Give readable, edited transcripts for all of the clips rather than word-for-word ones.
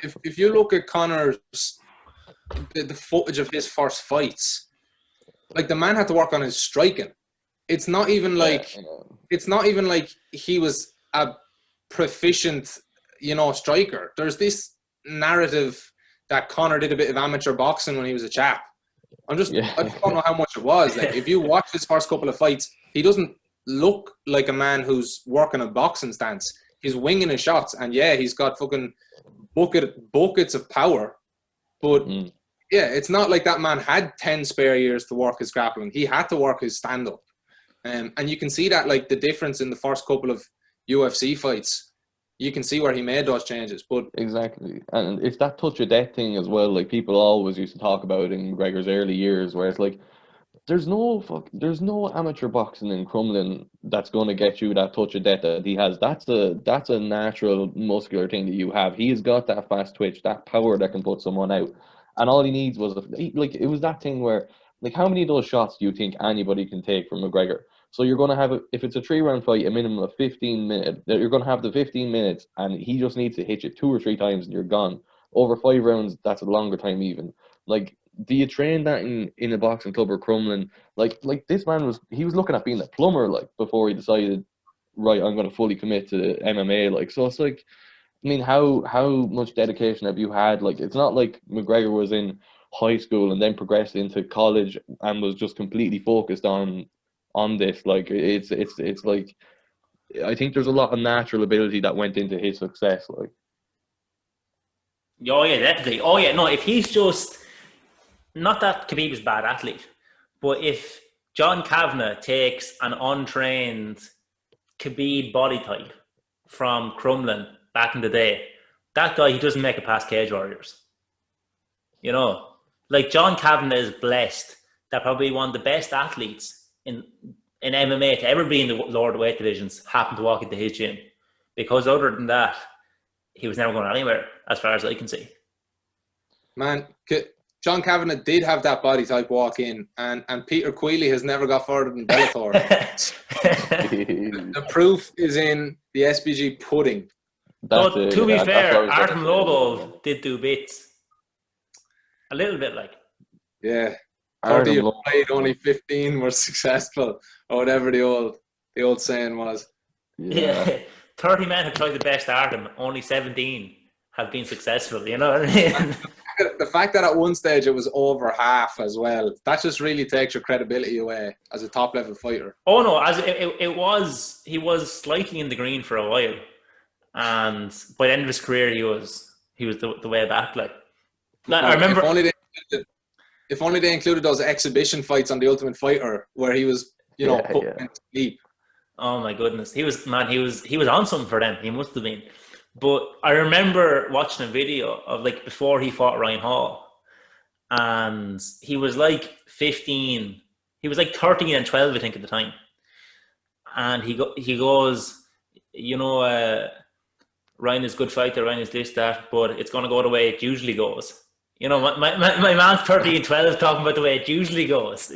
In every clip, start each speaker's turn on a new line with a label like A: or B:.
A: if you look at Conor's the footage of his first fights, like the man had to work on his striking. It's not even like he was a proficient, striker. There's this narrative that Conor did a bit of amateur boxing when he was a chap. I just don't know how much it was. Like, if you watch his first couple of fights, he doesn't look like a man who's working a boxing stance. He's winging his shots, and he's got fucking buckets of power. But it's not like that man had 10 spare years to work his grappling. He had to work his stand-up. And you can see that, like, the difference in the first couple of UFC fights. You can see where he made those changes. But
B: exactly. And it's that touch of death thing as well. Like, people always used to talk about in McGregor's early years, where it's like, there's no amateur boxing in Crumlin that's going to get you that touch of death that he has. That's a natural muscular thing that you have. He's got that fast twitch, that power that can put someone out. And all he needs was it was that thing where, like, how many of those shots do you think anybody can take from McGregor? So you're going to have, if it's a 3-round fight, a minimum of 15 minutes. You're going to have the 15 minutes, and he just needs to hit you 2 or 3 times, and you're gone. Over 5 rounds, that's a longer time even. Like, do you train that in a boxing club or Crumlin? Like this man was looking at being a plumber, like, before he decided, right, I'm going to fully commit to MMA. Like, so it's like, I mean, how much dedication have you had? Like, it's not like McGregor was in high school and then progressed into college and was just completely focused on this. Like, it's like, I think there's a lot of natural ability that went into his success. Like,
C: oh yeah, definitely. Oh yeah, no, if he's just, not that Khabib is a bad athlete, but if John Kavanagh takes an untrained Khabib body type from Crumlin back in the day, that guy, he doesn't make it past Cage Warriors. Like, John Kavanagh is blessed that probably one of the best athletes in MMA to ever be in the lower weight divisions happened to walk into his gym, because other than that, he was never going anywhere as far as I can see.
A: Man, John Kavanagh did have that body type walk in, and Peter Queally has never got further than Bellator. The proof is in the SBG pudding.
C: But to be fair, Artem Lobov did do bits. A little bit, like.
A: Yeah. 30 played, only 15 were successful, or whatever the old saying was.
C: Yeah. 30 men have tried the best Artem, only 17 have been successful, you know what I mean?
A: The fact that at one stage it was over half as well, that just really takes your credibility away as a top level fighter.
C: Oh no, he was slightly in the green for a while, and by the end of his career he was the way back. Like, I remember,
A: if only they included those exhibition fights on The Ultimate Fighter where he was put to sleep.
C: Oh my goodness, he was on something for them. He must have been. But I remember watching a video of, like, before he fought Ryan Hall, and he was like 15. He was like 13 and 12, I think, at the time. And he goes, Ryan is a good fighter, Ryan is this, that, but it's going to go the way it usually goes. My man's 13 and 12 talking about the way it usually goes.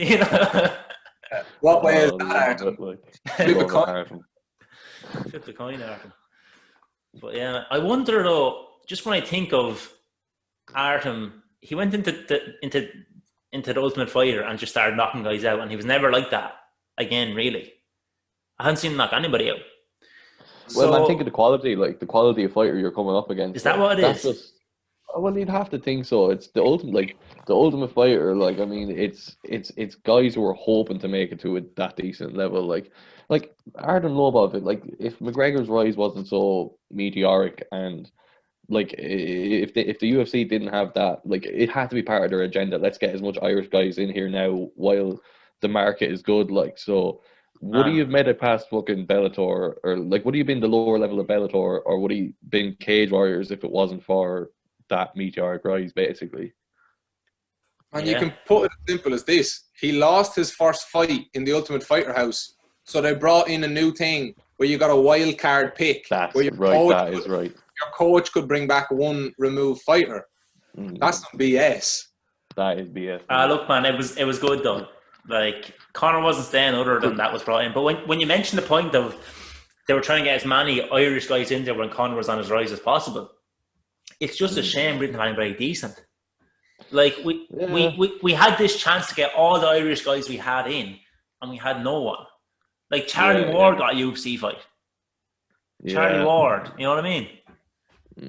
A: What way is that, Artem? Flip a coin.
C: Flip the coin, Artem. But yeah, I wonder though, just when I think of Artem, he went into the Ultimate Fighter and just started knocking guys out, and he was never like that again, really. I haven't seen him knock anybody out.
B: Well, I think of the quality of fighter you're coming up against.
C: Is that what it is?
B: Well, you'd have to think so. It's the Ultimate Fighter. Like, I mean, it's guys who are hoping to make it to that decent level. Like Artem Lobov, like, if McGregor's rise wasn't so meteoric, and like if the UFC didn't have that, like, it had to be part of their agenda. Let's get as much Irish guys in here now while the market is good. Like, so would he have made it past fucking Bellator, or like would he have been the lower level of Bellator, or would he been Cage Warriors if it wasn't for that meteoric rise, basically?
A: And you can put it as simple as this: he lost his first fight in the Ultimate Fighter house. So they brought in a new thing where you got a wild card pick.
B: That's
A: where
B: right. That is right.
A: Your coach could bring back one removed fighter. That's some BS.
B: That is BS.
C: Look, man, it was good though. Like, Conor wasn't staying other than that was brought in. But when you mentioned the point of they were trying to get as many Irish guys in there when Conor was on his rise as possible, it's just a shame we didn't have anybody decent. Like we had this chance to get all the Irish guys we had in, and we had no one. Like Charlie Ward got a UFC fight. Charlie Ward, you know what I mean?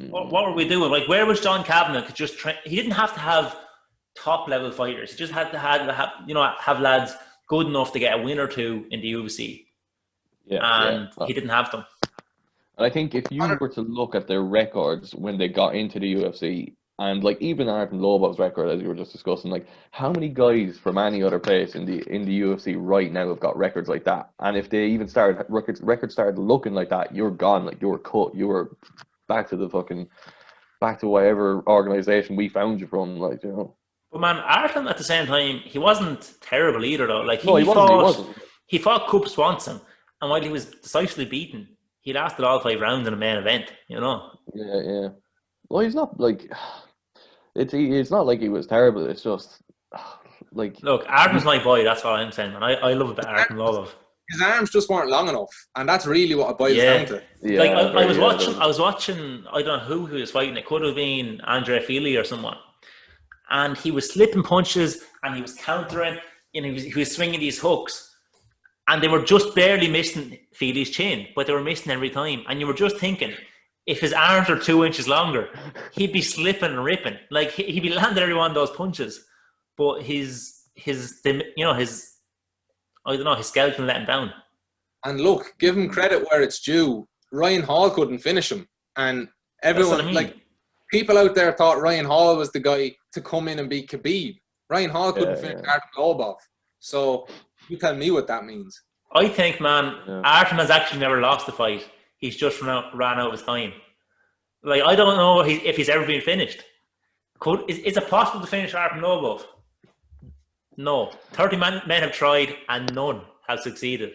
C: What were we doing? Like, where was John Kavanagh? Could just train. He didn't have to have top level fighters. He just had to have lads good enough to get a win or two in the UFC. He didn't have them.
B: And I think if you were to look at their records when they got into the UFC, and like even Artem Lobov's record, as you were just discussing, like how many guys from any other place in the UFC right now have got records like that? And if they even records started looking like that, you're gone. Like you were cut. You were back to whatever organization we found you from. Like, you know.
C: But man, Artem at the same time, he wasn't terrible either though. Like
B: he wasn't.
C: He fought Cub Swanson, and while he was decisively beaten, he lasted all 5 rounds in the main event. You know.
B: Yeah. Well, he's not like. It's not like he was terrible. It's just like,
C: look, Artem's my boy. That's what I'm saying, man. I love a bit of Artem Lobov.
A: His arms just weren't long enough, and that's really what it boils down to.
C: Yeah, like I was watching. I don't know who he was fighting. It could have been Andre Fili or someone, and he was slipping punches and he was countering, and he was swinging these hooks, and they were just barely missing Fili's chin, but they were missing every time, and you were just thinking, if his arms were 2 inches longer, he'd be slipping and ripping. Like he'd be landing every one of those punches, but his skeleton let him down.
A: And look, give him credit where it's due. Ryan Hall couldn't finish him, and everyone like people out there thought Ryan Hall was the guy to come in and beat Khabib. Ryan Hall couldn't finish Artem Lobov. So you tell me what that means.
C: I think, man, Artem has actually never lost a fight. He's just ran out of his time. Like, I don't know if he's ever been finished. Is it possible to finish Artem Lobov? No. 30 men have tried and none have succeeded.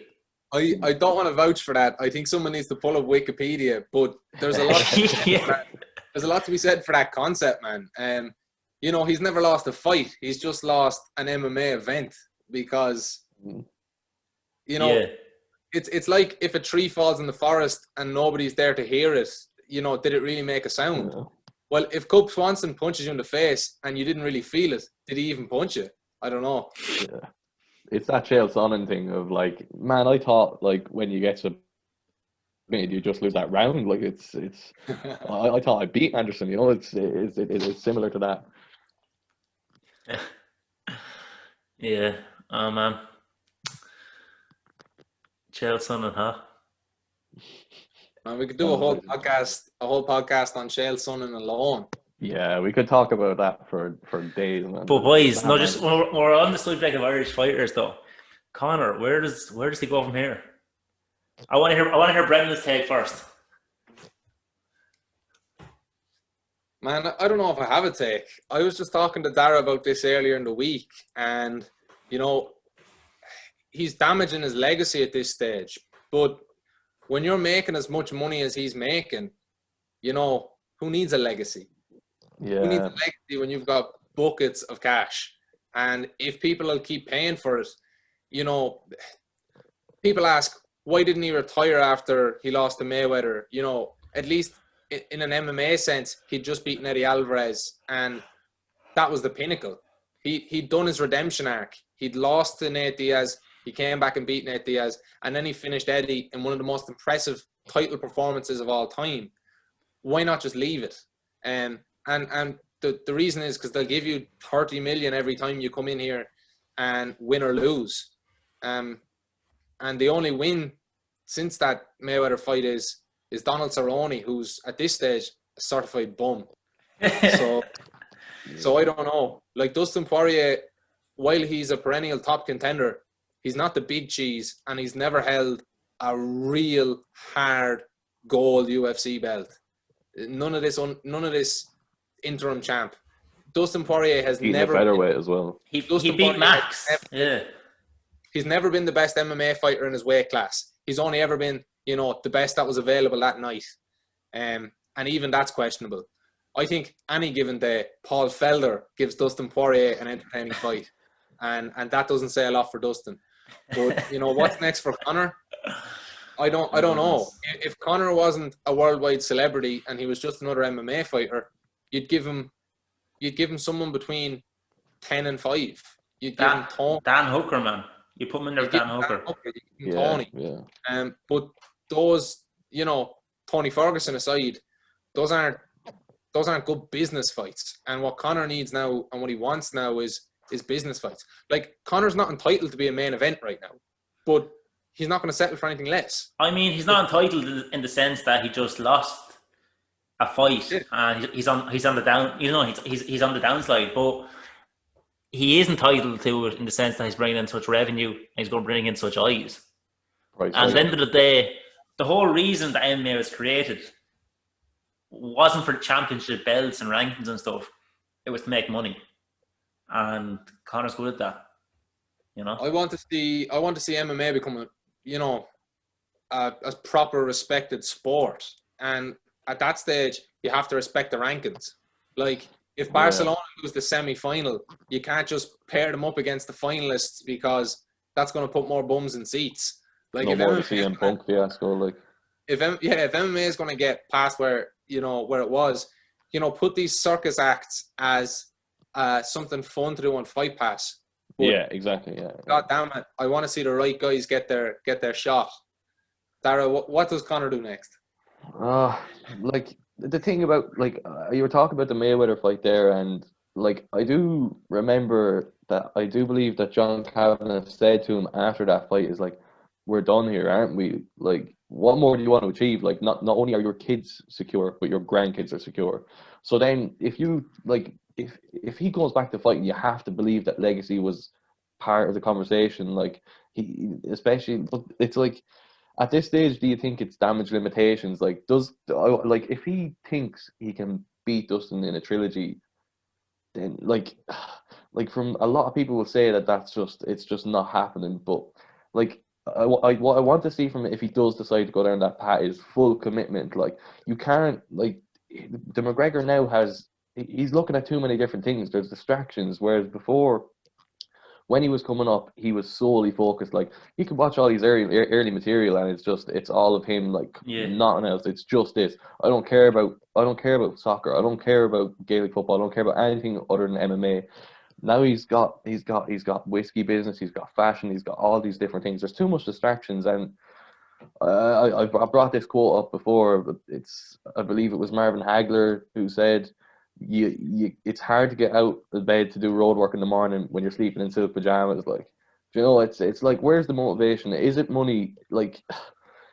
A: I don't want to vouch for that. I think someone needs to pull up Wikipedia, but there's a lot there's a lot to be said for that concept, man. He's never lost a fight. He's just lost an MMA event because, It's like if a tree falls in the forest and nobody's there to hear it, did it really make a sound? Yeah. Well, if Cub Swanson punches you in the face and you didn't really feel it, did he even punch you? I don't know.
B: Yeah. It's that Chael Sonnen thing of like, man, I thought like when you get to mid, you just lose that round. Like it's I thought I beat Anderson, it's similar to that.
C: Yeah. Oh man. Chael Sonnen, huh?
A: And we could do a whole podcast on Chael Sonnen alone.
B: Yeah, we could talk about that for days, man.
C: But boys, we're on the subject of Irish fighters though. Conor, where does he go from here? I want to hear Brendan's take first.
A: Man, I don't know if I have a take. I was just talking to Daragh about this earlier in the week, and he's damaging his legacy at this stage. But when you're making as much money as he's making, who needs a legacy?
B: Yeah.
A: Who needs a legacy when you've got buckets of cash? And if people will keep paying for it, people ask, why didn't he retire after he lost to Mayweather? At least in an MMA sense, he'd just beaten Eddie Alvarez, and that was the pinnacle. He'd done his redemption arc. He'd lost to Nate Diaz. He came back and beat Nate Diaz, and then he finished Eddie in one of the most impressive title performances of all time. Why not just leave it? And the reason is because they'll give you 30 million every time you come in here and win or lose. And the only win since that Mayweather fight is Donald Cerrone, who's at this stage a certified bum. So I don't know. Like Dustin Poirier, while he's a perennial top contender, he's not the big cheese, and he's never held a real hard gold UFC belt. None of this interim champ. Dustin Poirier has never
B: been a featherweight as well.
C: He beat Max.
A: He's never been the best MMA fighter in his weight class. He's only ever been, the best that was available that night. And even that's questionable. I think any given day, Paul Felder gives Dustin Poirier an entertaining fight. And that doesn't say a lot for Dustin. But, what's next for Conor? I don't know. If Conor wasn't a worldwide celebrity and he was just another MMA fighter, you'd give him someone between 10 and 5. You'd give him Tony.
C: Dan Hooker, man. You put him in there with Dan Hooker.
A: You give him Tony.
B: Yeah.
A: But those, you know, Tony Ferguson aside, those aren't good business fights. And what Conor needs now and what he wants now is business fights. Like, Conor's not entitled to be a main event right now, but he's not going to settle for anything less.
C: I mean, he's not entitled in the sense that he just lost a fight and he's on the down. You know, he's on the downside, but he is entitled to it in the sense that he's bringing in such revenue and he's going to bring in such eyes. Right. And at the end of the day, the whole reason that MMA was created wasn't for championship belts and rankings and stuff. It was to make money, and Conor's good at that. You know, I want to see MMA become a proper respected sport, and at that stage, you have to respect the rankings. Like, if Barcelona lose the semi-final, you can't just pair them up against the finalists because that's going to put more bums in seats. Like,
B: no more CM Punk fiasco. Like,
A: if MMA is going to get past where it was, put these circus acts as something fun to do on Fight Pass. But,
B: yeah, exactly. Yeah.
A: God damn it! I want to see the right guys get their shot. Daragh, what does Conor do next?
B: Like, the thing about, like, you were talking about the Mayweather fight there, and like, I do remember that I do believe that John Kavanagh said to him after that fight is like, we're done here, aren't we? Like, what more do you want to achieve? Like, not only are your kids secure, but your grandkids are secure. So then if you, like, if he goes back to fighting, you have to believe that legacy was part of the conversation. Like, but it's like, at this stage, do you think it's damage limitations? Like, if he thinks he can beat Dustin in a trilogy, then like from a lot of people will say it's just not happening. But like, what I want to see from it, if he does decide to go down that path, is full commitment. Like, you can't, like, the McGregor now he's looking at too many different things. There's distractions, whereas before, when he was coming up, he was solely focused. Like, you can watch all these early material, and it's all of him, like, nothing else. It's just this. I don't care about soccer. I don't care about Gaelic football. I don't care about anything other than MMA. Now he's got whiskey business. He's got fashion. He's got all these different things. There's too much distractions, and I brought this quote up before. But I believe it was Marvin Hagler who said, it's hard to get out of bed to do road work in the morning when you're sleeping in silk pajamas. Like, it's like, where's the motivation? Is it money? Like,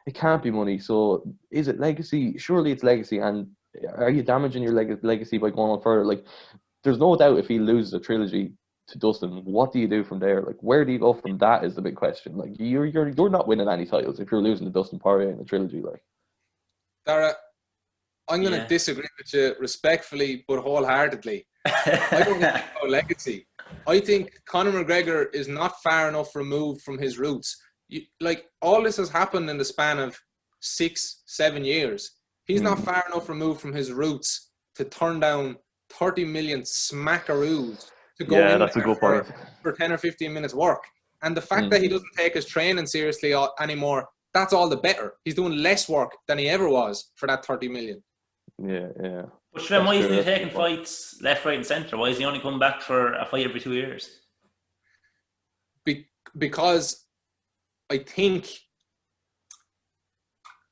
B: it can't be money. So is it legacy? Surely it's legacy. And are you damaging your legacy by going on further? Like, there's no doubt if he loses a trilogy to Dustin, what do you do from there? Like, where do you go from that is the big question. Like, you're not winning any titles if you're losing to Dustin Poirier in a trilogy. Like,
A: Daragh, I'm going to disagree with you respectfully but wholeheartedly. I don't think about legacy. I think Conor McGregor is not far enough removed from his roots. All this has happened in the span of 6-7 years. He's not far enough removed from his roots to turn down 30 million smackaroos to go in
B: that's a good point.
A: For 10 or 15 minutes work. And the fact that he doesn't take his training seriously anymore, that's all the better. He's doing less work than he ever was for that 30 million.
B: Yeah.
C: But then why isn't he taking fights left, right and centre? Why is he only coming back for a fight every 2 years?
A: Because I think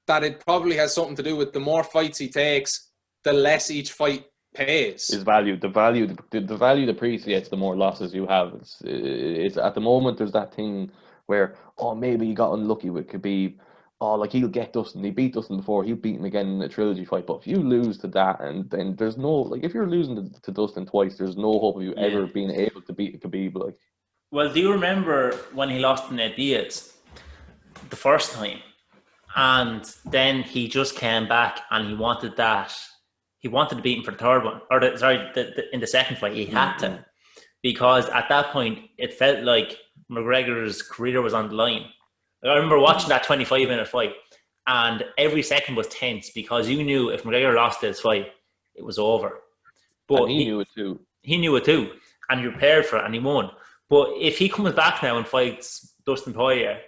A: that it probably has something to do with the more fights he takes, the less each fight pays.
B: His value, the value depreciates the more losses you have. It's at the moment there's that thing where, maybe he got unlucky with Khabib. Like, he'll get Dustin. He beat Dustin before. He'll beat him again in a trilogy fight. But if you lose to that, and then there's no, like, if you're losing to Dustin twice, there's no hope of you ever being able to beat Khabib. Like,
C: well, do you remember when he lost to Ned Diaz the first time, and then he just came back and he wanted to beat him for the third one, or in the second fight he had to, because at that point it felt like McGregor's career was on the line. I remember watching that 25-minute fight, and every second was tense because you knew if McGregor lost this fight, it was over. But
B: and he knew it too.
C: He knew it too, and he prepared for it, and he won. But if he comes back now and fights Dustin Poirier,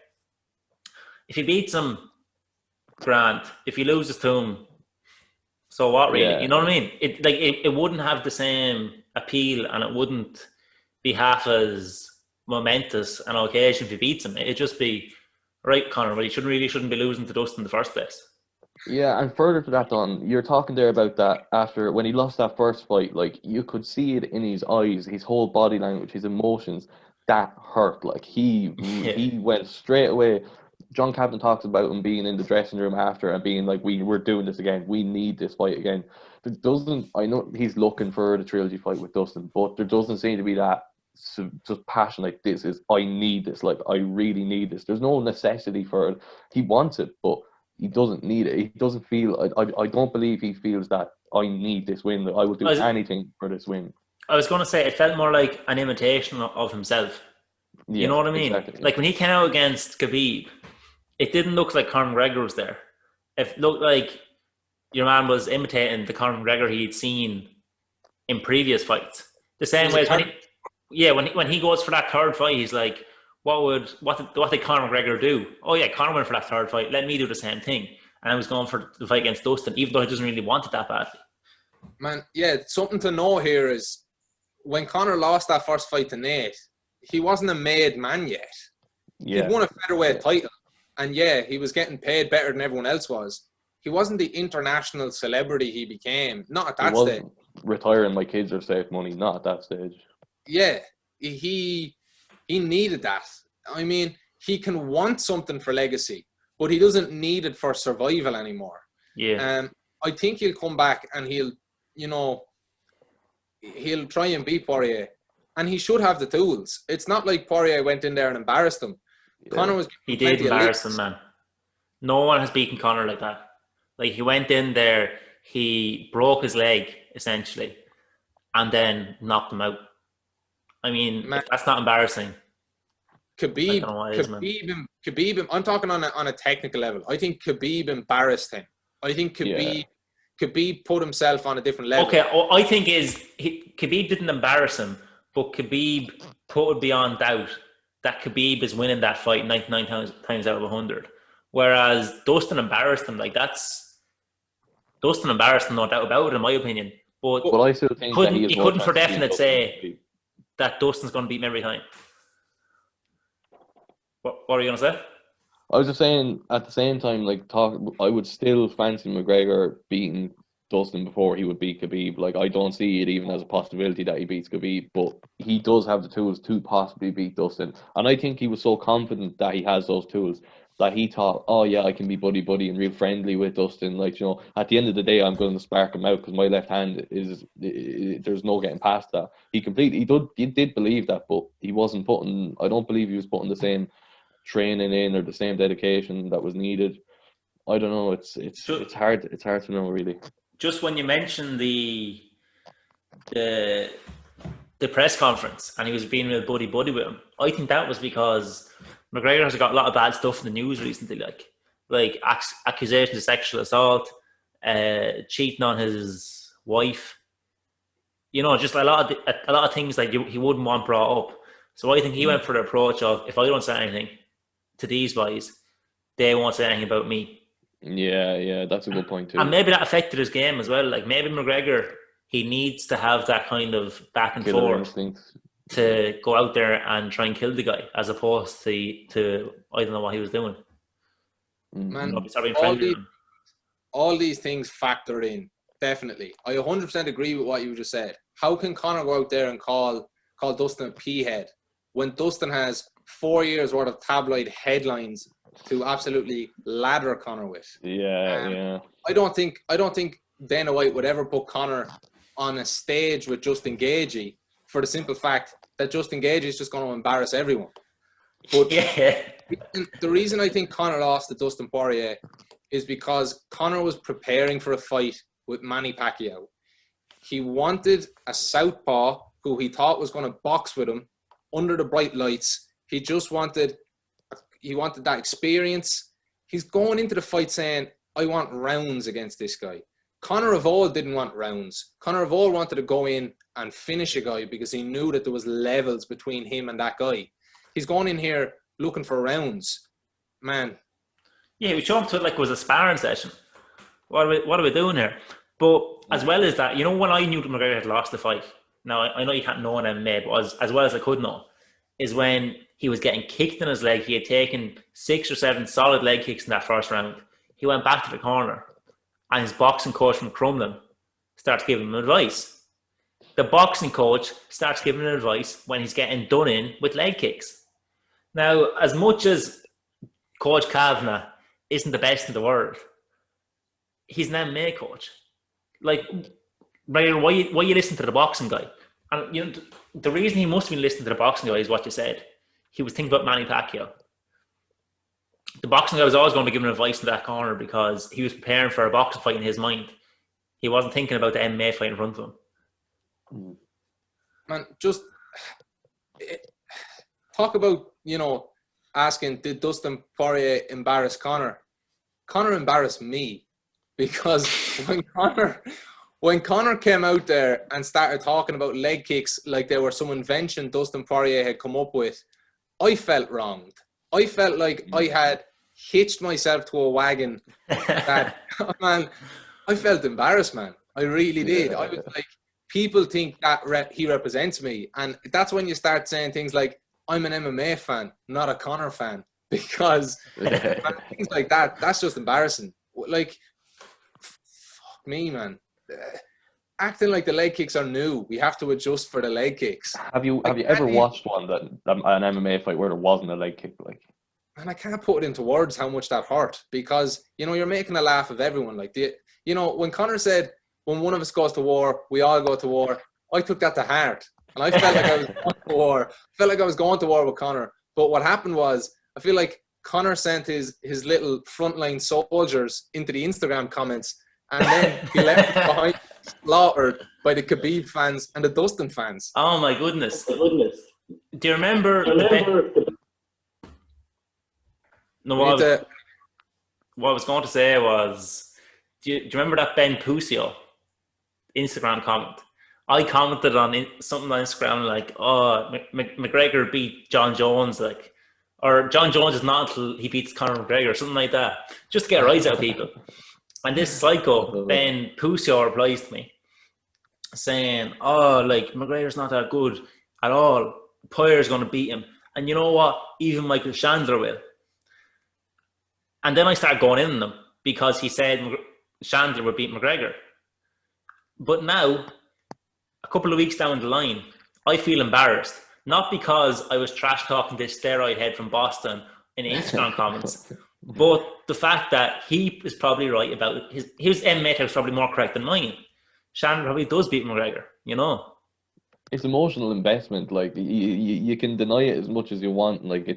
C: if he beats him, grand. If he loses to him, So what, really?
B: Yeah.
C: You know what I mean? It wouldn't have the same appeal, and it wouldn't be half as momentous an occasion if he beats him. It'd just be, right, Conor, well, you shouldn't be losing to Dustin in the first place.
B: Yeah, and further to that, Don, you're talking there about that after when he lost that first fight, like you could see it in his eyes, his whole body language, his emotions. That hurt. Like he went straight away. John Captain talks about him being in the dressing room after and being like, we're doing this again. We need this fight again. There doesn't. I know he's looking for the trilogy fight with Dustin, but there doesn't seem to be that just passion like this is. I need this. Like I really need this. There's no necessity for it. He wants it, but he doesn't need it. He doesn't feel. I don't believe he feels that I need this win. That I will do anything for this win.
C: I was going to say it felt more like an imitation of himself.
B: Yeah,
C: you know what I mean?
B: Exactly.
C: Like when he came out against Khabib, it didn't look like Conor McGregor was there. It looked like your man was imitating the Conor McGregor he'd seen in previous fights. The same way as when he goes for that third fight, he's like, what did Conor McGregor do? Oh yeah, Conor went for that third fight. Let me do the same thing. And I was going for the fight against Dustin, even though he doesn't really want it that badly.
A: Man, yeah, something to know here is when Conor lost that first fight to Nate, he wasn't a made man yet.
B: Yeah.
A: He'd won a featherweight title, and yeah, he was getting paid better than everyone else was. He wasn't the international celebrity he became, not at that stage.
B: Retiring my kids or save money, not at that stage.
A: Yeah, he needed that. I mean, he can want something for legacy, but he doesn't need it for survival anymore.
C: Yeah.
A: I think he'll come back and he'll try and beat Poirier. And he should have the tools. It's not like Poirier went in there and embarrassed him. Yeah. Conor
C: He did embarrass him, man. No one has beaten Conor like that. Like, he went in there, he broke his leg, essentially, and then knocked him out. I mean, if that's not embarrassing.
A: Khabib, I'm talking on a technical level. I think Khabib embarrassed him. I think Khabib put himself on a different level.
C: Okay, I think Khabib didn't embarrass him, but Khabib put it beyond doubt that Khabib is winning that fight 99 times out of 100. Whereas Dustin embarrassed him. Dustin embarrassed him, no doubt about it, in my opinion. But
B: I still think
C: he couldn't for definite say that Dustin's going to beat him every time. What are you going to say?
B: I was just saying, at the same time, I would still fancy McGregor beating Dustin before he would beat Khabib. Like, I don't see it even as a possibility that he beats Khabib, but he does have the tools to possibly beat Dustin. And I think he was so confident that he has those tools that he thought, oh yeah, I can be buddy and real friendly with Dustin. Like, at the end of the day, I'm going to spark him out because my left hand there's no getting past that. He did believe that, but he wasn't I don't believe he was putting the same training in or the same dedication that was needed. I don't know. It's hard to know, really.
C: Just when you mentioned the press conference and he was being real buddy with him, I think that was because McGregor has got a lot of bad stuff in the news recently, like accusations of sexual assault, cheating on his wife. Just a lot of things that he wouldn't want brought up. So I think he went for the approach of, if I don't say anything to these guys, they won't say anything about me.
B: Yeah, that's a good point too.
C: And maybe that affected his game as well. Like, maybe McGregor, he needs to have that kind of back and forth to go out there and try and kill the guy, as opposed to I don't know what he was doing.
A: Man, all these things factor in, definitely. I 100% agree with what you just said. How can Conor go out there and call Dustin a peahead when Dustin has 4 years worth of tabloid headlines to absolutely ladder Conor with?
B: Yeah.
A: I don't think Dana White would ever put Conor on a stage with Justin Gaethje for the simple fact that Justin Gaethje is just going to embarrass everyone. But the reason I think Conor lost to Dustin Poirier is because Conor was preparing for a fight with Manny Pacquiao. He wanted a southpaw who he thought was going to box with him under the bright lights. He wanted that experience. He's going into the fight saying, I want rounds against this guy. Conor of old didn't want rounds. Conor of old wanted to go in and finish a guy because he knew that there was levels between him and that guy. He's going in here looking for rounds. Man.
C: Yeah, we showed up to it like it was a sparring session. What are we doing here? But as well as that, when I knew that McGregor had lost the fight, now I know you can't know in MMA, but as well as I could know, is when he was getting kicked in his leg. He had taken 6 or 7 solid leg kicks in that first round. He went back to the corner, and his boxing coach from Crumlin starts giving him advice. The boxing coach starts giving him advice when he's getting done in with leg kicks. Now, as much as Coach Kavanagh isn't the best in the world, he's an MMA coach. Like, Brian, why you listen to the boxing guy? And the reason he must have been listening to the boxing guy is what you said. He was thinking about Manny Pacquiao. The boxing guy was always going to be giving advice in that corner because he was preparing for a boxing fight in his mind. He wasn't thinking about the MMA fight in front of him.
A: Man, just talk about, asking, did Dustin Poirier embarrass Conor? Conor embarrassed me, because when Conor came out there and started talking about leg kicks like they were some invention Dustin Poirier had come up with, I felt wronged. I felt like I had hitched myself to a wagon. That man, I felt embarrassed, man. I really did. I was like, people think that he represents me, and that's when you start saying things like, I'm an MMA fan, not a Conor fan, because man, things like that's just embarrassing. Like, fuck me, man. Acting like the leg kicks are new. We have to adjust for the leg kicks.
B: Have you ever watched an MMA fight where there wasn't a leg kick? Like,
A: and I can't put it into words how much that hurt, because you're making a laugh of everyone. Like, when Conor said, when one of us goes to war, we all go to war, I took that to heart, and I felt like I was going to war. Felt like I was going to war with Conor. But what happened was, I feel like Conor sent his little frontline soldiers into the Instagram comments, and then he left behind, slaughtered by the Khabib fans and the Dustin fans.
C: Oh my goodness! Do you remember? What I was going to say was, do you remember that Ben Pusio Instagram comment? I commented on something on Instagram like, "Oh, McGregor beat John Jones," like, or John Jones is not until he beats Conor McGregor, something like that, just to get a rise out of people. And this psycho Ben Pusio replies to me saying, "Oh, like, McGregor's not that good at all. Poirier's going to beat him, and you know what? Even Michael Chandler will." And then I started going in on them because he said Chandler would beat McGregor. But now, a couple of weeks down the line, I feel embarrassed. Not because I was trash talking this steroid head from Boston in Instagram comments, but the fact that he is probably right about his MMA type is probably more correct than mine. Chandler probably does beat McGregor,
B: It's emotional investment. Like, you can deny it as much as you want. Like,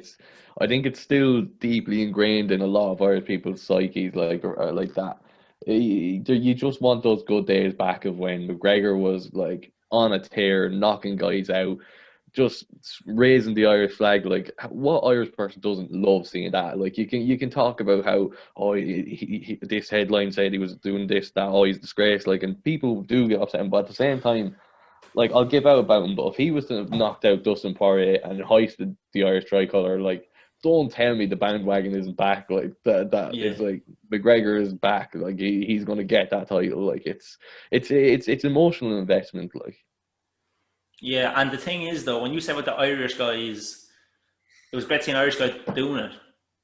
B: I think it's still deeply ingrained in a lot of Irish people's psyches, like that. You just want those good days back of when McGregor was like on a tear, knocking guys out, just raising the Irish flag. Like, what Irish person doesn't love seeing that? Like, you can talk about how, this headline said he was doing this, that, he's disgraced. Like, and people do get upset, but at the same time, like, I'll give out about him, but if he was to have knocked out Dustin Poirier and hoisted the Irish tricolour, like, don't tell me the bandwagon isn't back. Like, that is like, McGregor is back. Like, he's going to get that title. Like, it's emotional investment. Like,
C: yeah. And the thing is, though, when you said about the Irish guys, it was great seeing an Irish guy doing it.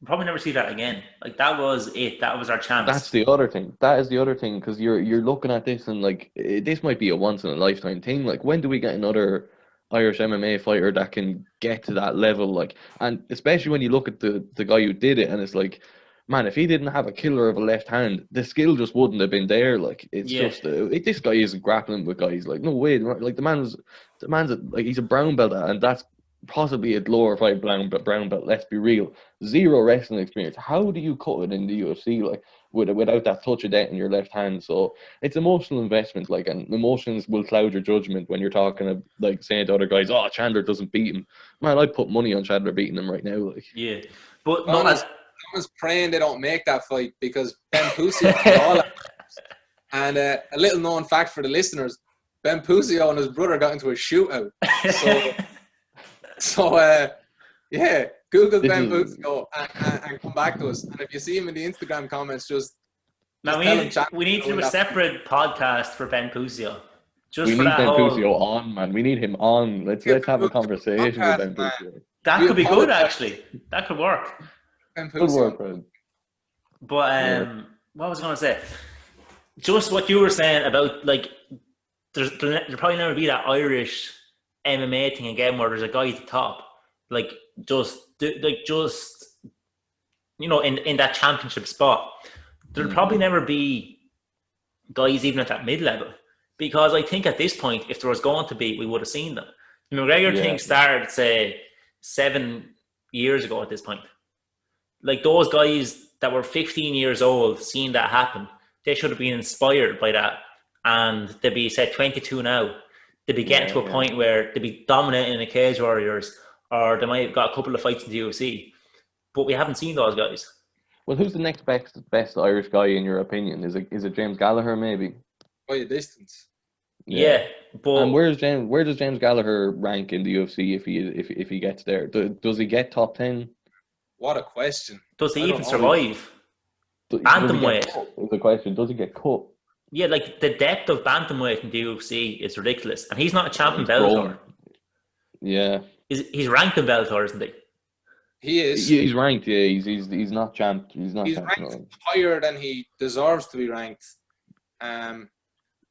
C: We'll probably never see that again. Like, that was it. That was our chance.
B: That's the other thing. That is the other thing, because you're looking at this and, like, this might be a once in a lifetime thing. Like, when do we get another Irish MMA fighter that can get to that level? Like, and especially when you look at the guy who did it, and it's like, man, if he didn't have a killer of a left hand, the skill just wouldn't have been there. Like, it's just this guy isn't grappling with guys. Like, no way. Like, the man's like, he's a brown belt, and that's possibly a glorified brown belt. Let's be real. Zero wrestling experience. How do you cut it in the UFC? Like, without that touch of death in your left hand? So it's emotional investment. Like, and emotions will cloud your judgment when you're talking of, like, saying to other guys, "Oh, Chandler doesn't beat him." Man, I'd put money on Chandler beating him right now. Like,
C: yeah, but
A: no, I was praying they don't make that fight, because Ben Pusio and a little known fact for the listeners: Ben Pusio and his brother got into a shootout. So Google Ben Pusio and come back to us. And if you see him in the Instagram comments, just
C: Now we need to do a separate podcast for Ben Pusio. Just
B: we
C: for
B: need
C: that
B: Ben
C: whole...
B: Pusio on, man. We need him on. Let's have a conversation with Ben Pusio.
C: That could be good, actually. That could work.
B: Good work, man.
C: But what was I going to say? Just what you were saying about, like, there'll probably never be that Irish MMA thing again where there's a guy at the top, like just you know, in that championship spot. There'll probably never be guys even at that mid-level, because I think at this point, if there was going to be, we would have seen them. The McGregor thing started, say, 7 years ago at this point. Like, those guys that were 15 years old seeing that happen, they should have been inspired by that, and they'd be, say, 22 now. They'd be getting to a point where they'd be dominating the Cage Warriors, or they might have got a couple of fights in the UFC. But we haven't seen those guys.
B: Well, who's the next best Irish guy in your opinion? Is it James Gallagher maybe?
A: By a distance.
C: Yeah, but
B: and where does James Gallagher rank in the UFC if he gets there? Does he get top 10?
A: What a question.
C: Does he even survive? Bantamweight
B: is the question. Does he get cut?
C: Yeah, like the depth of bantamweight in the UFC is ridiculous, and he's not a champion Bellator.
B: Yeah,
C: he's ranked in Bellator, isn't he?
A: He is.
B: He's ranked. Yeah, he's not champ. He's
A: ranked higher than he deserves to be ranked.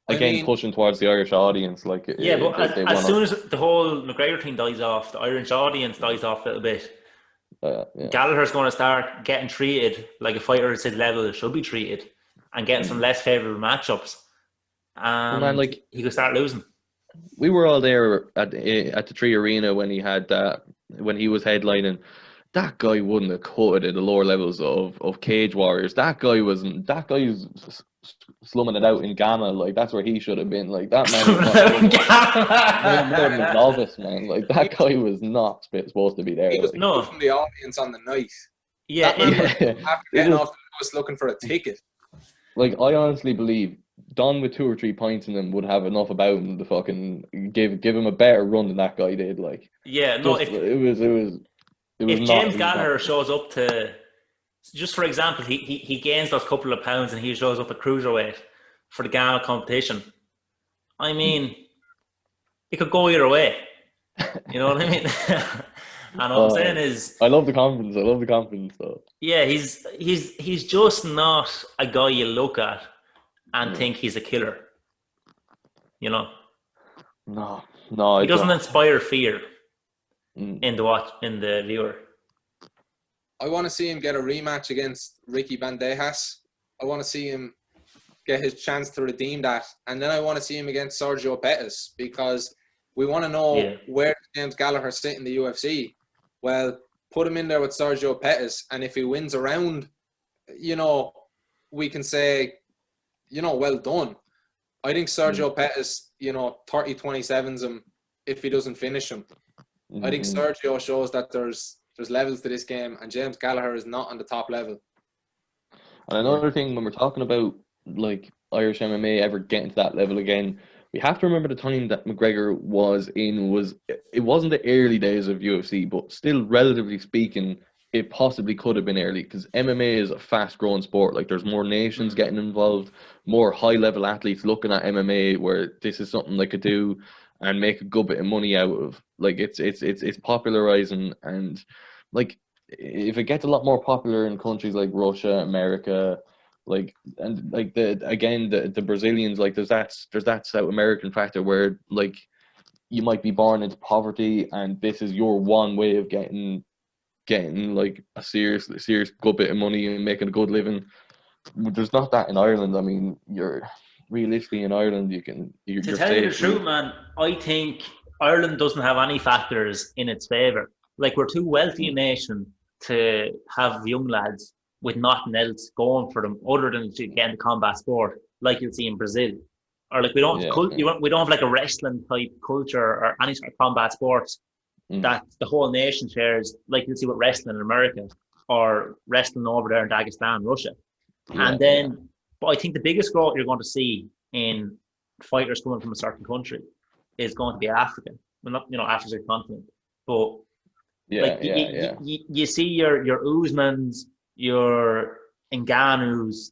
B: Again, pushing towards the Irish audience, like
C: but as soon as the whole McGregor thing dies off, the Irish audience dies off a little bit. Gallagher's going to start getting treated like a fighter at his level should be treated, and getting some less favourable matchups. And he could start losing.
B: We were all there at the Tree Arena when he had when he was headlining. That guy wouldn't have cut it at the lower levels of Cage Warriors. That guy is slumming it out in Gamma. Like, that's where he should have been. Like, that man was more than a novice, man. Like, that guy was not supposed to be there.
A: He was from the audience on the night.
C: Yeah,
A: that man was getting off the bus looking for a ticket.
B: Like, I honestly believe Don with 2 or 3 points in him would have enough about him to fucking give him a better run than that guy did. Like,
C: if James Gallagher shows up to, just for example, he gains those couple of pounds and he shows up at cruiserweight for the Gamma competition, I mean, it could go either way. You know what I mean? And what I'm saying is,
B: I love the confidence. So.
C: Yeah, he's just not a guy you look at and think he's a killer. You know?
B: No.
C: He doesn't inspire fear in the viewer.
A: I want to see him get a rematch against Ricky Bandejas. I want to see him get his chance to redeem that, and then I want to see him against Sergio Pettis, because we want to know where James Gallagher sit in the UFC. Well, put him in there with Sergio Pettis, and if he wins a round, you know, we can say, you know, well done. I think Sergio Pettis, you know, 30-27s him if he doesn't finish him. I think Sergio shows that there's levels to this game, and James Gallagher is not on the top level.
B: And another thing, when we're talking about like Irish MMA ever getting to that level again, we have to remember the time that McGregor was it wasn't the early days of UFC, but still, relatively speaking, it possibly could have been early, because MMA is a fast-growing sport. Like, there's more nations getting involved, more high-level athletes looking at MMA, where this is something they could do and make a good bit of money out of. Like, it's popularizing, and like, if it gets a lot more popular in countries like Russia, America, like, and like the Brazilians, like, there's that South American factor where, like, you might be born into poverty, and this is your one way of getting like a serious good bit of money and making a good living. There's not that in Ireland. I mean, you're realistically in Ireland, you're
C: to tell you the truth, man, I think Ireland doesn't have any factors in its favour. Like, we're too wealthy a nation to have young lads with nothing else going for them other than to get into combat sport, like you'll see in Brazil. Or like, we don't have like a wrestling type culture or any sort of combat sports that the whole nation shares, like you'll see with wrestling in America or wrestling over there in Dagestan, Russia. But I think the biggest growth you're going to see in fighters coming from a certain country is going to be African. Well, not, you know, Africa's a continent, but you see your Usmans, your Ngannous,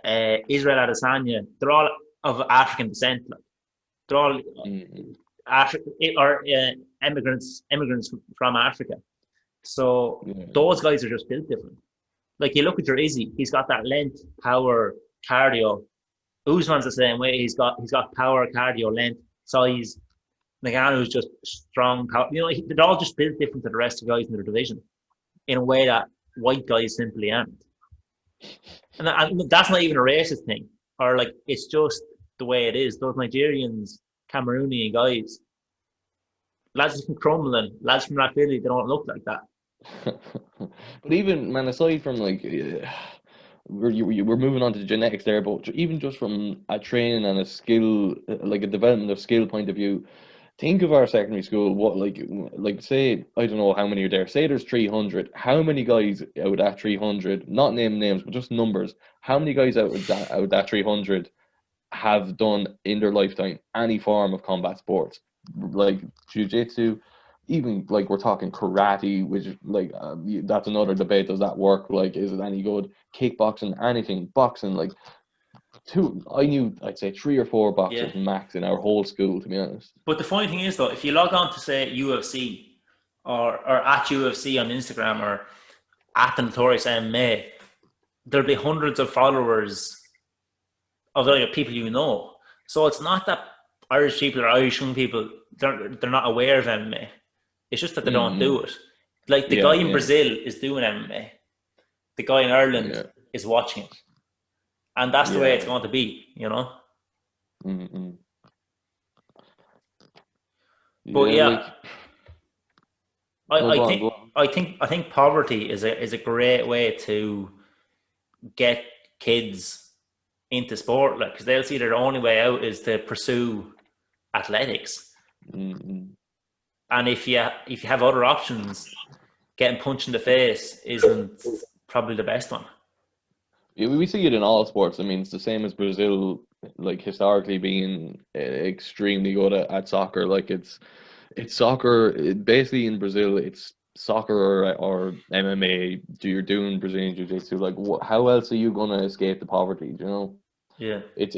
C: Israel Adesanya, they're all of African descent. Like. They're all immigrants from Africa. So those guys are just built different. Like you look at your Izzy, he's got that length, power, cardio. Usman's the same way. He's got power, cardio, length, size. Ngannou's just strong. You know, they're all just built different to the rest of the guys in their division in a way that white guys simply aren't. And that's not even a racist thing, or like it's just the way it is. Those Nigerians, Cameroonian guys, lads from Crumlin, lads from Rathvilly, they don't look like that.
B: But even, man, aside from like, we're moving on to the genetics there, but even just from a training and a skill, like a development of skill point of view, think of our secondary school. What like say, I don't know how many are there. Say there's 300. How many guys out of that 300? Not name names, but just numbers. How many guys out of that 300 have done in their lifetime any form of combat sports, like jiu-jitsu? Even like we're talking karate, which like that's another debate. Does that work? Like, is it any good? Kickboxing, anything, boxing, like. I'd say 3 or 4 boxers max in our whole school, to be honest.
C: But the funny thing is, though, if you log on to say UFC or at UFC on Instagram or at the Notorious MMA, there'll be hundreds of followers of like people you know. So it's not that Irish people or Irish young people they're not aware of MMA. It's just that they don't do it. Like the guy in Brazil is doing MMA. The guy in Ireland is watching it. And that's the way it's going to be, you know.
B: Mm-hmm.
C: But I think poverty is a great way to get kids into sport, like, because they'll see their only way out is to pursue athletics.
B: Mm-hmm.
C: And if you have other options, getting punched in the face isn't probably the best one.
B: Yeah, we see it in all sports. I mean, it's the same as Brazil, like historically being extremely good at soccer. Like it's soccer. Basically in Brazil, it's soccer or MMA. You're doing Brazilian jiu-jitsu. Like, how else are you gonna escape the poverty? Do you know?
C: Yeah.
B: It's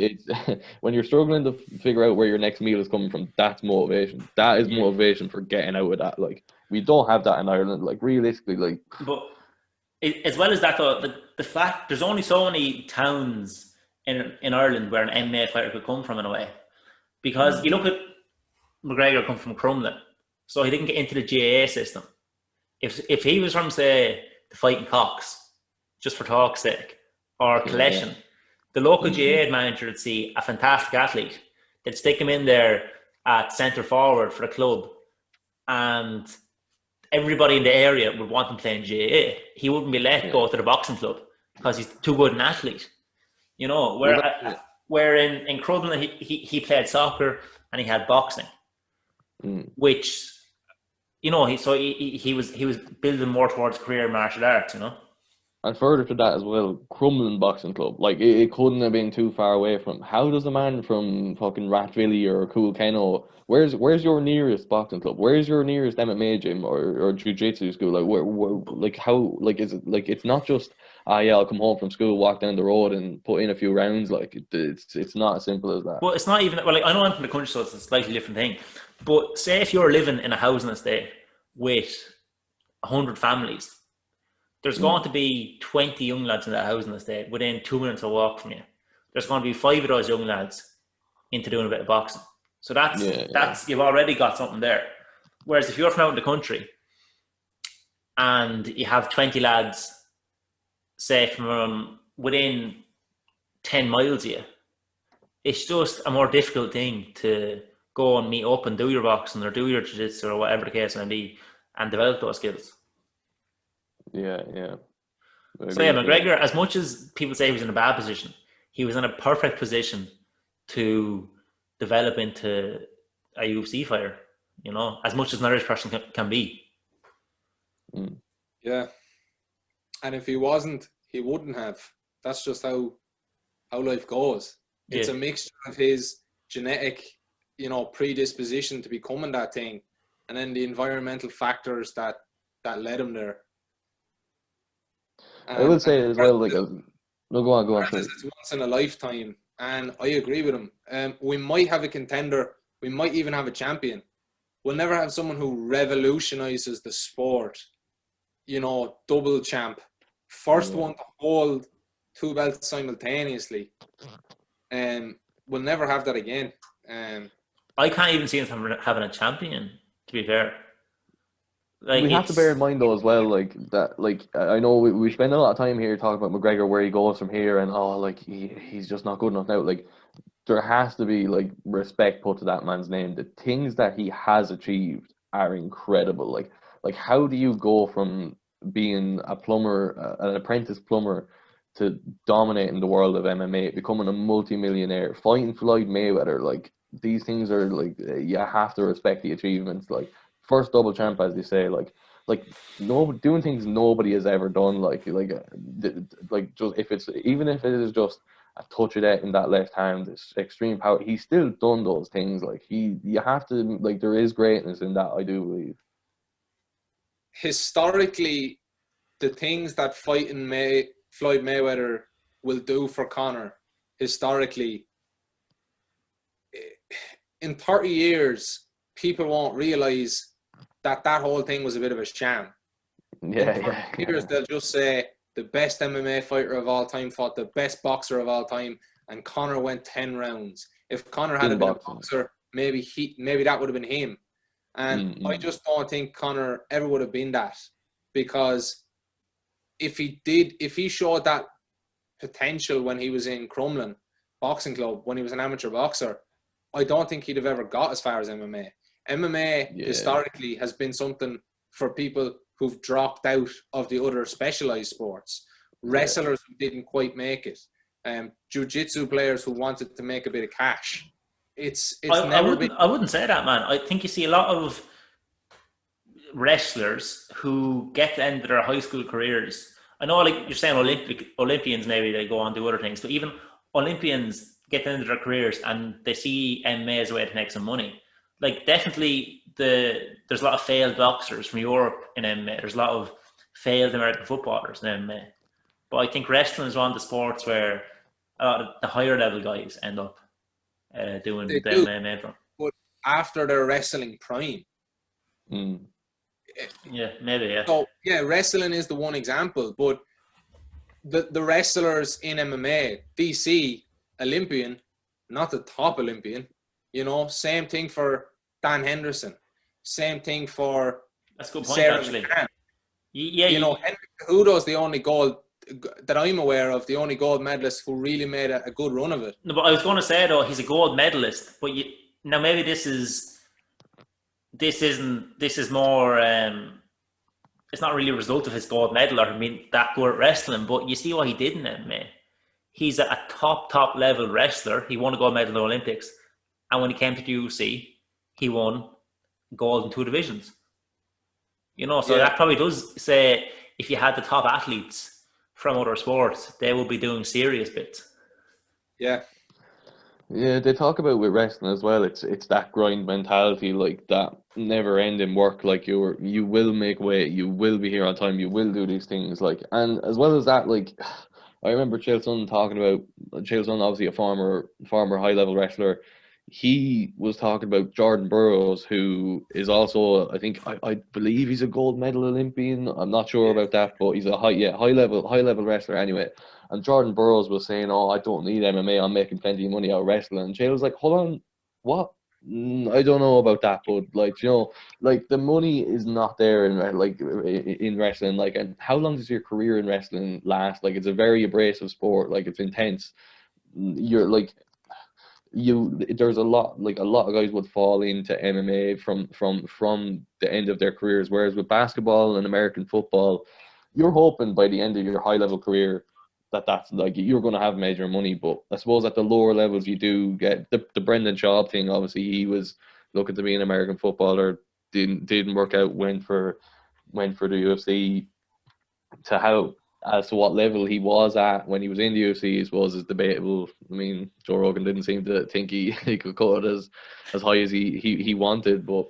B: when you're struggling to figure out where your next meal is coming from. That's motivation. That is motivation for getting out of that. Like, we don't have that in Ireland. Like, realistically, like.
C: But as well as that, though, the fact there's only so many towns in Ireland where an MMA fighter could come from in a way, because you look at McGregor come from Crumlin, so he didn't get into the GAA system. If he was from, say, the Fighting Cocks, just for talk's sake, or Collection, the local GAA manager would see a fantastic athlete, they'd stick him in there at centre forward for the club, and everybody in the area would want him playing GAA. He wouldn't be let go to the boxing club because he's too good an athlete. You know, where in Crumlin he played soccer and he had boxing, which, you know, he was building more towards career martial arts, you know.
B: And further to that as well, Crumlin Boxing Club, like it couldn't have been too far away from. How does a man from fucking Rathvilly or Coolkenno, where's your nearest boxing club? Where's your nearest MMA gym or jiu-jitsu school? Like where like how, like, is it like, it's not just I'll come home from school, walk down the road and put in a few rounds. Like it's not as simple as that.
C: Well, it's not even, well, like, I know I'm from the country, so it's a slightly different thing. But say if you're living in a housing estate with 100 families, there's going to be 20 young lads in that housing estate within 2 minutes of walk from you. There's going to be 5 of those young lads into doing a bit of boxing. So that's you've already got something there. Whereas if you're from out in the country and you have 20 lads, say, from within 10 miles of you, it's just a more difficult thing to go and meet up and do your boxing or do your jiu-jitsu or whatever the case may be and develop those skills.
B: Yeah.
C: So McGregor, as much as people say he was in a bad position, he was in a perfect position to develop into a UFC fighter, you know, as much as an Irish person can be.
A: Yeah. And if he wasn't, he wouldn't have. That's just how life goes. It's a mixture of his genetic, you know, predisposition to becoming that thing, and then the environmental factors that led him there.
B: I will say as well, like, No, go on.
A: It's once in a lifetime, and I agree with him. We might have a contender. We might even have a champion. We'll never have someone who revolutionizes the sport. You know, double champ, first one to hold 2 belts simultaneously. We'll never have that again.
C: I can't even see him having a champion, to be fair. Like,
B: we have to bear in mind though as well, like that, like I know we spend a lot of time here talking about McGregor, where he goes from here, and like he's just not good enough now. Like there has to be like respect put to that man's name. The things that he has achieved are incredible. Like how do you go from being a plumber, an apprentice plumber, to dominating the world of MMA, becoming a multi-millionaire, fighting Floyd Mayweather? Like these things are like you have to respect the achievements. Like first double champ, as you say, like no, doing things nobody has ever done. Like just if it's, even if it is just a touch of that in that left hand, this extreme power, he's still done those things. Like you have to, like, there is greatness in that, I do believe.
A: Historically, the things that fighting Floyd Mayweather will do for Conor, historically, in 30 years, people won't realize that whole thing was a bit of a sham.
B: Yeah.
A: Years, they'll just say the best MMA fighter of all time fought the best boxer of all time, and Conor went 10 rounds. If Conor had been a boxer, maybe that would have been him. And I just don't think Conor ever would have been that, because if he showed that potential when he was in Crumlin Boxing Club, when he was an amateur boxer, I don't think he'd have ever got as far as MMA. MMA historically has been something for people who've dropped out of the other specialized sports. Wrestlers who didn't quite make it. Jiu-jitsu players who wanted to make a bit of cash. I
C: wouldn't say that, man. I think you see a lot of wrestlers who get to the end of their high school careers. I know, like you're saying, Olympians, maybe they go on to do other things, but even Olympians get to the end of their careers and they see MMA as a way to make some money. Like, definitely there's a lot of failed boxers from Europe in MMA. There's a lot of failed American footballers in MMA. But I think wrestling is one of the sports where a lot of the higher level guys end up doing the MMA from.
A: But after their wrestling prime.
C: Yeah, maybe, yeah.
A: So, yeah, wrestling is the one example. But the wrestlers in MMA, DC, Olympian, not the top Olympian. You know, same thing for Dan Henderson. Same thing for
C: That's a good point,
A: Sarah
C: actually.
A: McCann.
C: Yeah,
A: you know, Henry Cejudo's the only gold that I'm aware of, the only gold medalist who really made a good run of it.
C: No, but I was going to say, though, he's a gold medalist. But now maybe this is more. It's not really a result of his gold medal or that good at wrestling. But you see what he did in MMA. He's a top level wrestler. He won a gold medal in the Olympics, and when he came to the UFC, he won gold in 2 divisions. You know, so that probably does say if you had the top athletes from other sports, they will be doing serious bits.
A: Yeah.
B: Yeah, they talk about with wrestling as well. It's that grind mentality, like that never ending work. Like you will make weight, you will be here on time, you will do these things. Like, and as well as that, like I remember Chael Sonnen talking about Chael Sonnen, obviously a former high level wrestler. He was talking about Jordan Burroughs, who is also, I think, I believe he's a gold medal Olympian. I'm not sure about that, but he's a high level wrestler anyway. And Jordan Burroughs was saying, "Oh, I don't need MMA. I'm making plenty of money out of wrestling." And Chael was like, "Hold on, what? I don't know about that, but like, you know, like the money is not there in wrestling. Like, and how long does your career in wrestling last? Like, it's a very abrasive sport. Like, it's intense. You're like." There's a lot of guys would fall into MMA from the end of their careers, whereas with basketball and American football, you're hoping by the end of your high level career that's like you're going to have major money. But I suppose at the lower levels you do get the Brendan Schaub thing. Obviously he was looking to be an American footballer, didn't work out, went for the UFC. To how, as to what level he was at when he was in the UFC, I suppose, is debatable. I mean, Joe Rogan didn't seem to think he could cut it as high as he wanted, but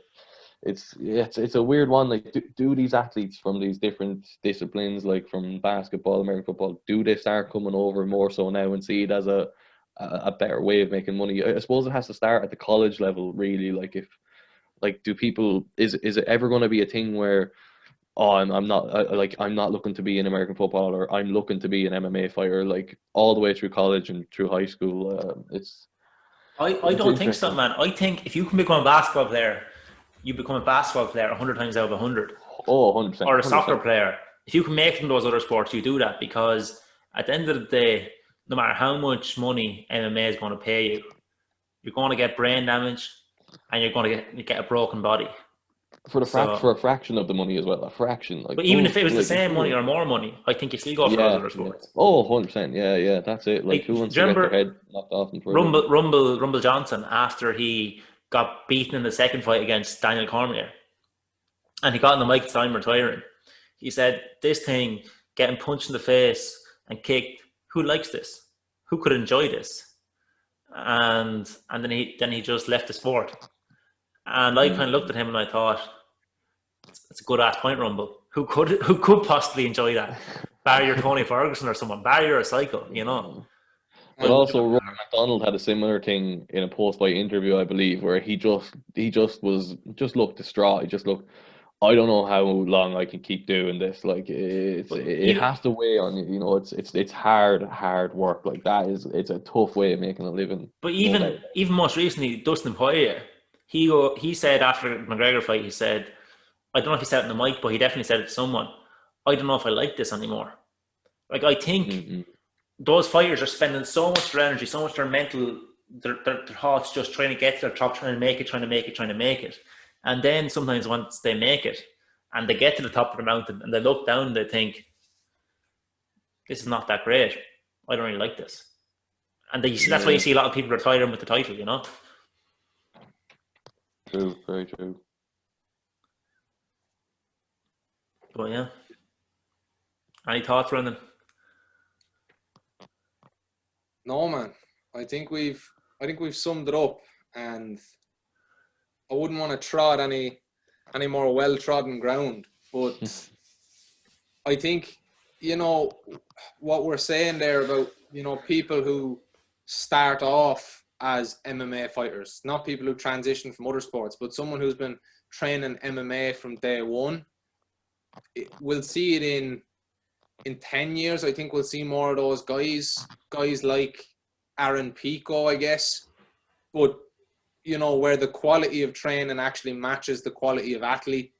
B: it's a weird one. Like, do these athletes from these different disciplines, like from basketball, American football, do they start coming over more so now and see it as a better way of making money? I suppose it has to start at the college level, really. Like, if do people, is it ever going to be a thing where, oh, I'm not I'm not looking to be an American footballer, I'm looking to be an MMA fighter, like all the way through college and through high school?
C: I don't think so, man. I think if you can become a basketball player, you become a basketball player 100 times out of 100.
B: Oh, 100%.
C: Or a soccer player. If you can make it in those other sports, you do that, because at the end of the day, no matter how much money MMA is going to pay you, you're going to get brain damage and you're going to get a broken body.
B: For a fraction of the money as well, a fraction. Like,
C: but even if it was the same money or more money, I think you still go for those other sports.
B: Yeah. Oh, 100%. Yeah, that's it. Like, who wants to get their head knocked off?
C: Rumble Johnson, after he got beaten in the second fight against Daniel Cormier, and he got in the mic at the time retiring, he said, this thing, getting punched in the face and kicked, who likes this? Who could enjoy this? And then he just left the sport. And I kind of looked at him and I thought, it's a good ass point, Rumble. Who could possibly enjoy that? Barry or Tony Ferguson or someone. Barry or a cycle, you know.
B: But also, Rory McDonald had a similar thing in a post-fight interview, I believe, where he just looked distraught. He just looked, I don't know how long I can keep doing this. Like, it has to weigh on you. You know, it's hard work. Like, it's a tough way of making a living.
C: But even most recently, Dustin Poirier, he said after the McGregor fight, he said, I don't know if he said it in the mic, but he definitely said it to someone, I don't know if I like this anymore. Like, I think those fighters are spending so much of their energy, so much of their mental, their thoughts just trying to get to their top, trying to make it. And then sometimes once they make it and they get to the top of the mountain and they look down and they think, this is not that great. I don't really like this. And that's why you see a lot of people retiring with the title, you know?
B: True, very true.
C: But yeah. Any thoughts, Brendan?
A: No, man. I think we've summed it up, and I wouldn't want to trod any more well-trodden ground. But I think, you know, what we're saying there about, you know, people who start off as MMA fighters, not people who transition from other sports, but someone who's been training MMA from day one, we'll see it in 10 years. I think we'll see more of those guys like Aaron Pico, I guess, but, you know, where the quality of training actually matches the quality of athlete,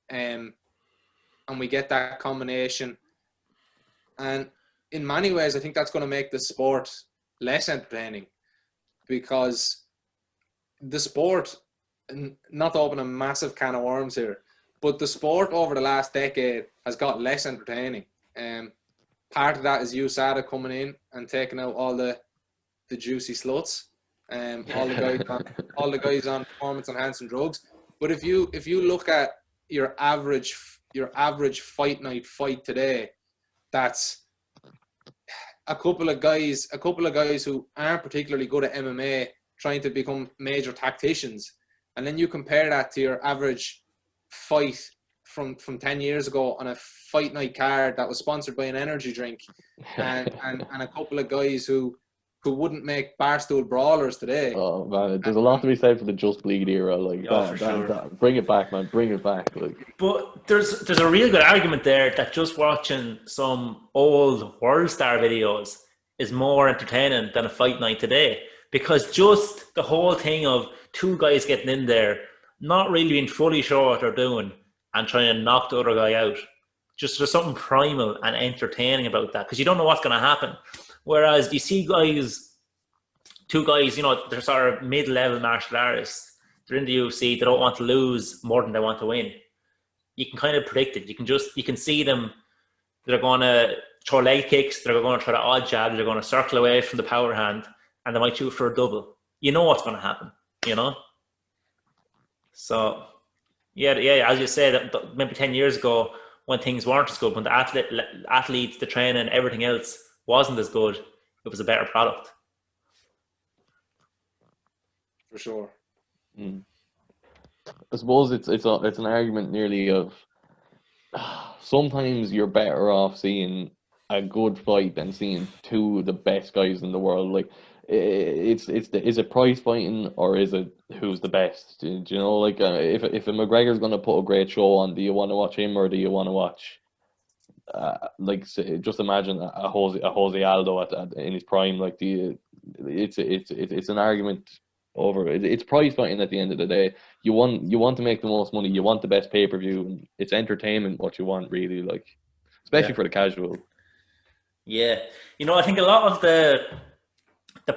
A: and we get that combination. And in many ways, I think that's going to make the sport less entertaining, because the sport, not to open a massive can of worms here, but the sport over the last decade has got less entertaining. Part of that is USADA coming in and taking out all the juicy sluts, all the guys on performance enhancing drugs. But if you look at your average fight night fight today, that's a couple of guys who aren't particularly good at MMA trying to become major tacticians, and then you compare that to your average fight from 10 years ago on a fight night card that was sponsored by an energy drink, and a couple of guys who wouldn't make barstool brawlers today.
B: Oh man, there's a lot to be said for the Just Bleed era. Like, that. Bring it back, man. Bring it back. Like,
C: but there's a real good argument there that just watching some old World Star videos is more entertaining than a fight night today, because just the whole thing of two guys getting in there, not really being fully sure what they're doing, and trying to knock the other guy out. Just there's something primal and entertaining about that, because you don't know what's going to happen. Whereas you see two guys, you know, they're sort of mid-level martial artists. They're in the UFC. They don't want to lose more than they want to win. You can kind of predict it. You can see them. They're going to throw leg kicks. They're going to try the odd jab. They're going to circle away from the power hand, and they might shoot for a double. You know what's going to happen, you know? So, yeah, as you said, maybe 10 years ago, when things weren't as good, when the athletes, the training, everything else wasn't as good, it was a better product.
A: For sure.
B: I suppose it's an argument nearly of sometimes you're better off seeing a good fight than seeing two of the best guys in the world. Like is it prize fighting or is it who's the best? Do you know, like if a McGregor's going to put a great show on, do you want to watch him or do you want to watch just imagine a Jose Aldo in his prime? Like it's an argument over it's prize fighting at the end of the day. You want to make the most money. You want the best pay-per-view. And it's entertainment what you want, really, like especially for the casual.
C: Yeah, I think a lot of the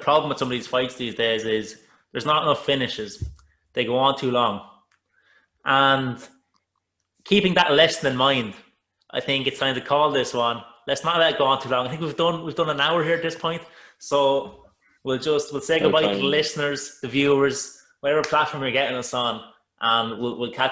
C: problem with some of these fights these days is there's not enough finishes. They go on too long, and keeping that lesson in mind, I think it's time to call this one. Let's not let it go on too long. I think we've done an hour here at this point, so we'll say goodbye to the listeners, the viewers, whatever platform you're getting us on, and we'll catch